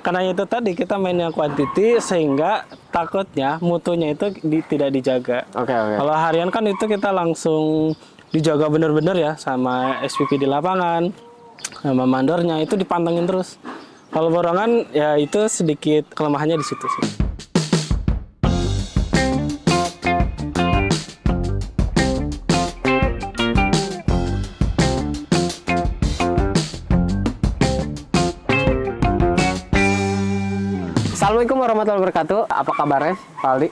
karena itu tadi kita mainnya quantity sehingga takutnya mutunya itu tidak dijaga. Oke. Kalau harian kan itu kita langsung dijaga bener-bener ya sama SPP di lapangan, sama mandornya itu dipantengin terus. Kalau borongan ya itu sedikit kelemahannya di situ sih. Assalamualaikum warahmatullahi wabarakatuh. Apa kabarnya, Pak Aldi?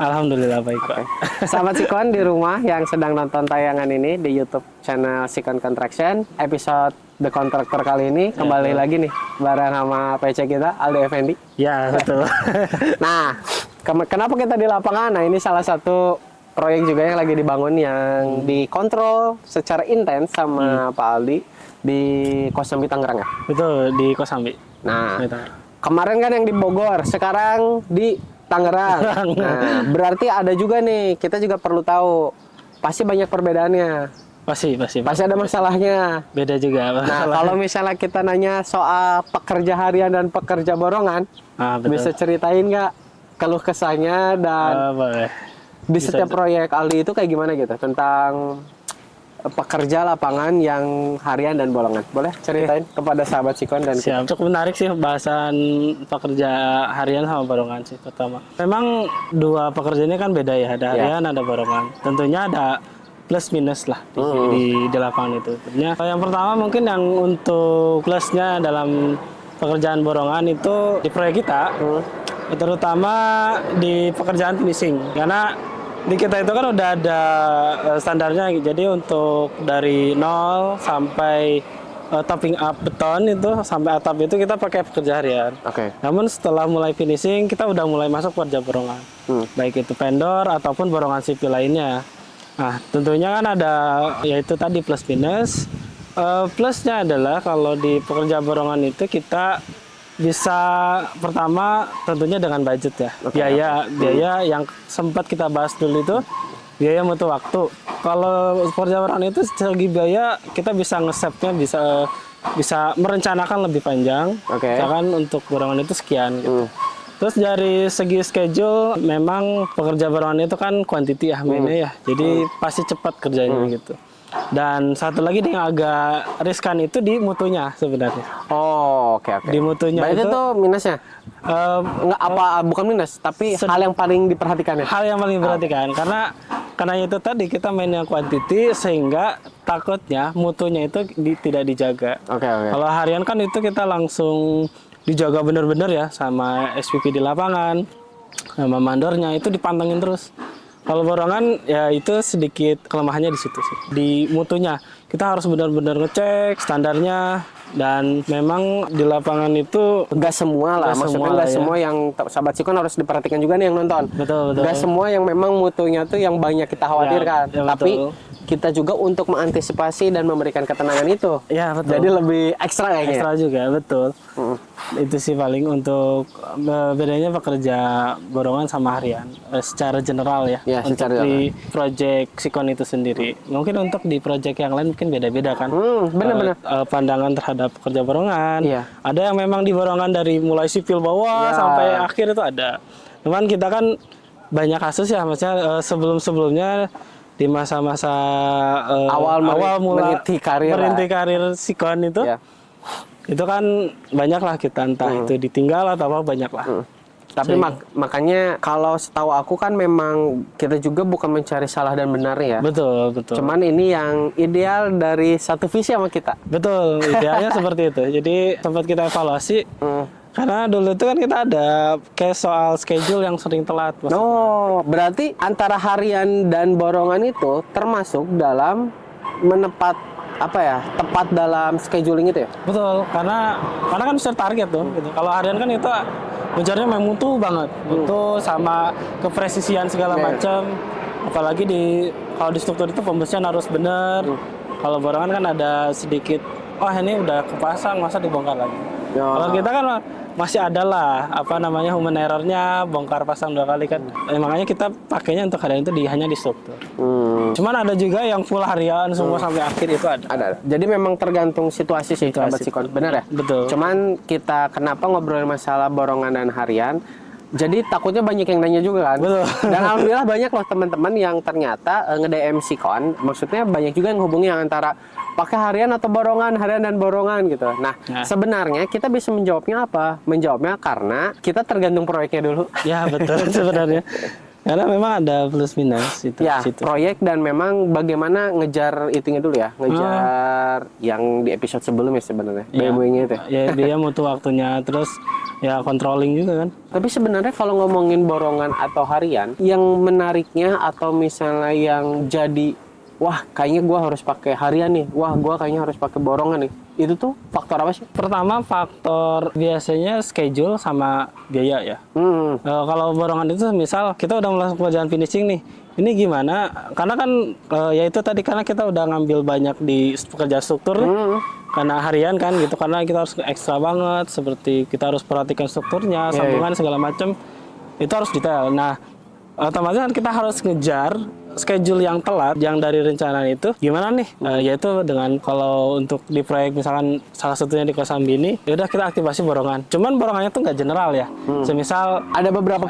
Alhamdulillah baik Pak. Sahabat Sikon di rumah yang sedang nonton tayangan ini di YouTube channel Sikon Contraction, episode The Contractor kali ini kembali lagi nih bareng sama PC kita Aldi Effendi. Ya betul. Nah, kenapa kita di lapangan? Nah, ini salah satu proyek juga yang lagi dibangun yang dikontrol secara intens sama Pak Aldi di Kosambi Tangerang ya. Betul di Kosambi. Nah, kemarin kan yang di Bogor, sekarang di Tangerang. Nah, berarti ada juga nih, kita juga perlu tahu. Pasti banyak perbedaannya. Pasti ada masalahnya. Beda juga. Nah, kalau misalnya kita nanya soal pekerja harian dan pekerja borongan, bisa ceritain nggak keluh kesahnya dan boleh. Di setiap proyek Aldi itu kayak gimana gitu tentang pekerja lapangan yang harian dan borongan. Boleh ceritain kepada sahabat Sikon dan Siap. Cukup menarik sih bahasan pekerja harian sama borongan sih pertama. Memang dua pekerjaannya kan beda ya, ada harian, ada borongan. Tentunya ada plus minus lah di lapangan itu. Yang pertama mungkin yang untuk plusnya dalam pekerjaan borongan itu di proyek kita, terutama di pekerjaan finishing. Karena di kita itu kan udah ada standarnya, jadi untuk dari 0 sampai topping up beton itu sampai atap itu kita pakai pekerja harian. Namun setelah mulai finishing kita udah mulai masuk pekerja borongan, baik itu vendor ataupun borongan sipil lainnya. Nah tentunya kan ada yaitu tadi plus minus. Plusnya adalah kalau di pekerja borongan itu kita bisa pertama tentunya dengan budget ya, biaya yang sempat kita bahas dulu itu biaya butuh waktu. Kalau pekerja borongan itu segi biaya kita bisa nge-save-nya, bisa merencanakan lebih panjang. Misalkan untuk borongan itu sekian gitu. Terus dari segi schedule memang pekerja borongan itu kan quantity ya mainnya ya, jadi pasti cepat kerjanya gitu. Dan satu lagi yang agak riskan itu di mutunya sebenarnya. Oke. Di mutunya berarti itu minusnya? Bukan minus, tapi hal yang paling diperhatikan ya? Hal yang paling diperhatikan, karena itu tadi kita mainnya quantity sehingga takutnya mutunya itu tidak dijaga. Kalau harian kan itu kita langsung dijaga bener-bener ya sama SPP di lapangan, sama mandornya itu dipantengin terus. Kalau borongan ya itu sedikit kelemahannya di situ sih. Di mutunya kita harus benar-benar ngecek standarnya, dan memang di lapangan itu nggak semua lah, maksudnya nggak semua yang sahabat Sikon harus diperhatikan juga nih yang nonton. Betul. Nggak semua yang memang mutunya tuh yang banyak kita khawatirkan, tapi betul. Kita juga untuk mengantisipasi dan memberikan ketenangan itu. Ya betul. Jadi lebih ekstra kayaknya. Ekstra juga betul. Itu sih paling untuk bedanya pekerja borongan sama harian secara general ya. Untuk di project Sikon itu sendiri. Mungkin untuk di project yang lain mungkin beda-beda kan. Benar-benar. Pandangan terhadap pekerja borongan. Ada yang memang di borongan dari mulai sipil bawah sampai akhir itu ada. Cuman kita kan banyak kasus ya, maksudnya sebelum-sebelumnya di masa-masa awal merintis karir Sikon itu kan banyak lah kita entah itu ditinggal atau apa banyak lah. Tapi makanya kalau setahu aku kan memang kita juga bukan mencari salah dan benar ya. Betul. Cuman ini yang ideal dari satu visi sama kita. Betul, idealnya seperti itu. Jadi sempat kita evaluasi. Karena dulu itu kan kita ada kayak soal schedule yang sering telat. Berarti antara harian dan borongan itu termasuk dalam tepat dalam scheduling itu ya? Betul, karena kan bisa target tuh. Gitu. Kalau harian kan itu mencarinya memang mutu banget, mutu sama kepresisian segala macam. Apalagi kalau di struktur itu pembersihan harus benar. Kalau borongan kan ada sedikit, ini udah kepasang, masa dibongkar lagi. Kalau kita kan masih ada lah apa namanya human error-nya, bongkar pasang 2 kali kan. Makanya kita pakainya untuk harian itu hanya di struktur. Cuman ada juga yang full harian semua sampai akhir itu ada. Ada. Jadi memang tergantung situasi sih, sahabat Sikon. Benar ya? Betul. Cuman kita kenapa ngobrolin masalah borongan dan harian? Jadi takutnya banyak yang nanya juga kan. Betul. Dan alhamdulillah banyak loh teman-teman yang ternyata nge-DM Sikon. Maksudnya banyak juga yang hubungi yang antara pakai harian atau borongan, harian dan borongan gitu. Nah, sebenarnya kita bisa menjawabnya apa? Menjawabnya karena kita tergantung proyeknya dulu. Ya betul sebenarnya. Karena memang ada plus minus itu. Ya, situ. proyek dan memang bagaimana ngejar itunya dulu ya, ngejar yang di episode sebelumnya sebenarnya, BMW-nya itu. Ya dia butuh waktunya, terus ya controlling juga kan. Tapi sebenarnya kalau ngomongin borongan atau harian, yang menariknya atau misalnya yang jadi, wah kayaknya gua harus pakai harian nih, wah gua kayaknya harus pakai borongan nih, itu tuh faktor apa sih? Pertama faktor biasanya schedule sama biaya ya. Kalau borongan itu misal kita udah melakukan pekerjaan finishing nih, ini gimana? Karena kan ya itu tadi karena kita udah ngambil banyak di pekerjaan struktur, karena harian kan gitu, karena kita harus ekstra banget, seperti kita harus perhatikan strukturnya, sambungan segala macam, itu harus detail. Nah otomatis kan kita harus ngejar schedule yang telat yang dari rencana itu gimana nih, yaitu dengan kalau untuk di proyek misalkan salah satunya di Kosambi ini ya udah kita aktifasi borongan, cuman borongannya tuh nggak general ya, semisal Ada beberapa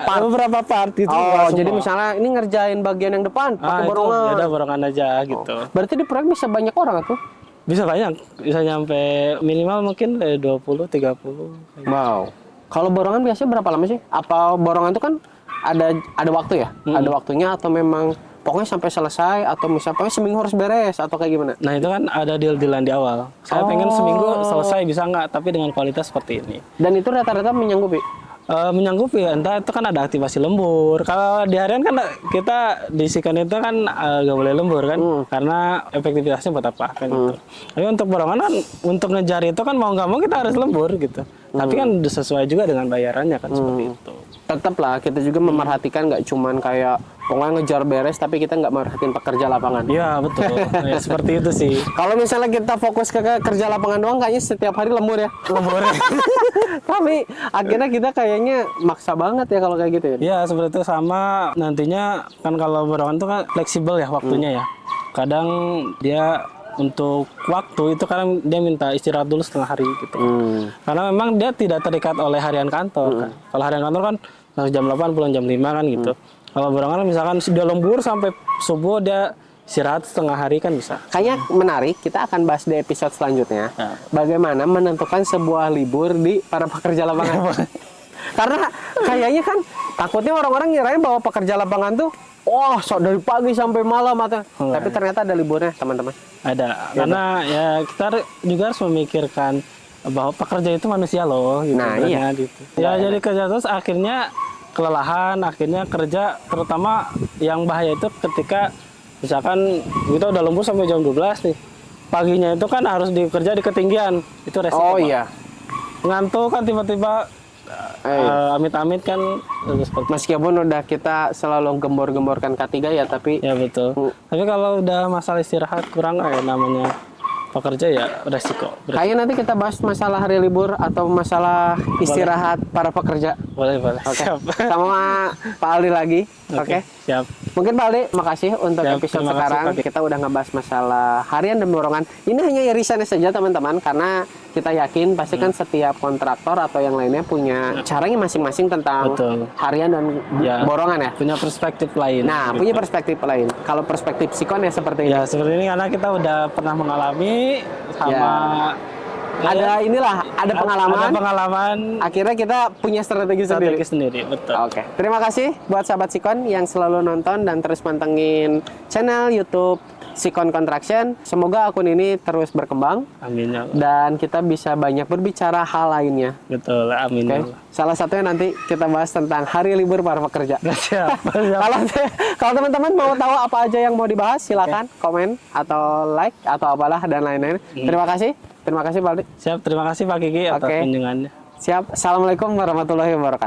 part gitu. Oh, jadi misalnya ini ngerjain bagian yang depan pakai borongan. Ya udah borongan aja gitu. Berarti di proyek bisa banyak orang tuh? Bisa banyak, bisa nyampe minimal mungkin 20-30. Wow. Kalau borongan biasanya berapa lama sih? Apa borongan itu kan ada waktu ya? Ada waktunya atau memang pokoknya sampai selesai, atau misalnya pokoknya seminggu harus beres atau kayak gimana? Nah itu kan ada deal-dealan di awal. Saya pengen seminggu selesai bisa nggak, tapi dengan kualitas seperti ini. Dan itu rata-rata menyanggupi? Menyanggupi, entah itu kan ada aktivasi lembur. Kalau di harian kan kita di Sikon itu kan nggak boleh lembur kan, karena efektivitasnya buat apa kan gitu. Tapi untuk borongan kan, untuk ngejar itu kan mau nggak mau kita harus lembur gitu. Tapi kan sesuai juga dengan bayarannya kan seperti itu. Tetap lah kita juga memerhatikan, nggak cuman kayak pokoknya ngejar beres tapi kita nggak merhatiin pekerja lapangan. Iya betul, ya, seperti itu sih. Kalau misalnya kita fokus ke kerja lapangan doang kayaknya setiap hari lembur ya. Lembur. Tapi akhirnya kita kayaknya maksa banget ya kalau kayak gitu ya. Iya seperti itu, sama nantinya kan kalau borongan itu kan fleksibel ya waktunya ya. Kadang dia untuk waktu itu kadang dia minta istirahat dulu setengah hari gitu. Karena memang dia tidak terikat oleh harian kantor kan. Kalau harian kantor kan jam 8 pulang jam 5 kan gitu. Kalau borongan misalkan sudah lembur sampai subuh dia istirahat setengah hari kan bisa. Kayaknya menarik, kita akan bahas di episode selanjutnya. Bagaimana menentukan sebuah libur di para pekerja lapangan. Karena kayaknya kan takutnya orang-orang ngirain bahwa pekerja lapangan tuh dari pagi sampai malam atau tapi ternyata ada liburnya, teman-teman. Ada. Karena ya kita juga harus memikirkan bahwa pekerja itu manusia loh gitu. Nah, iya. Gitu. Ya jadi kerja terus akhirnya kelelahan, akhirnya kerja, terutama yang bahaya itu ketika misalkan kita udah lembur sampai jam 12 nih. Paginya itu kan harus dikerja di ketinggian. Itu resiko. Oh iya. Ngantuk kan tiba-tiba amit-amit kan seperti meskipun udah kita selalu gembor-gemborkan K3 ya, tapi ya betul. Tapi kalau udah masalah istirahat kurang namanya pekerja ya resiko. Kayaknya nanti kita bahas masalah hari libur atau masalah istirahat para pekerja. Boleh. Okay. Siap. Sama Pak Aldi lagi. Oke. Siap. Mungkin Pak Aldi, makasih untuk episode sekarang. Kita udah ngebahas masalah harian dan borongan. Ini hanya irisannya saja teman-teman, karena kita yakin pasti kan setiap kontraktor atau yang lainnya punya caranya masing-masing tentang harian dan borongan ya. Punya perspektif lain. Nah, punya perspektif lain. Kalau perspektif Sikon ya seperti ini. Ya seperti ini karena kita udah pernah mengalami sama. Ada pengalaman. Akhirnya kita punya strategi sendiri. Betul. Oke. Terima kasih buat sahabat Sikon yang selalu nonton dan terus pantengin channel YouTube Sikon Construction. Semoga akun ini terus berkembang. Amin ya Allah. Dan kita bisa banyak berbicara hal lainnya. Betul. Amin ya Allah. Salah satunya nanti kita bahas tentang hari libur para pekerja. Siap. Kalau teman-teman mau tahu apa aja yang mau dibahas, silakan komen atau like atau apalah dan lain-lain. Terima kasih Pak Aldi. Siap, terima kasih Pak Kiki atas kunjungannya. Siap. Assalamualaikum warahmatullahi wabarakatuh.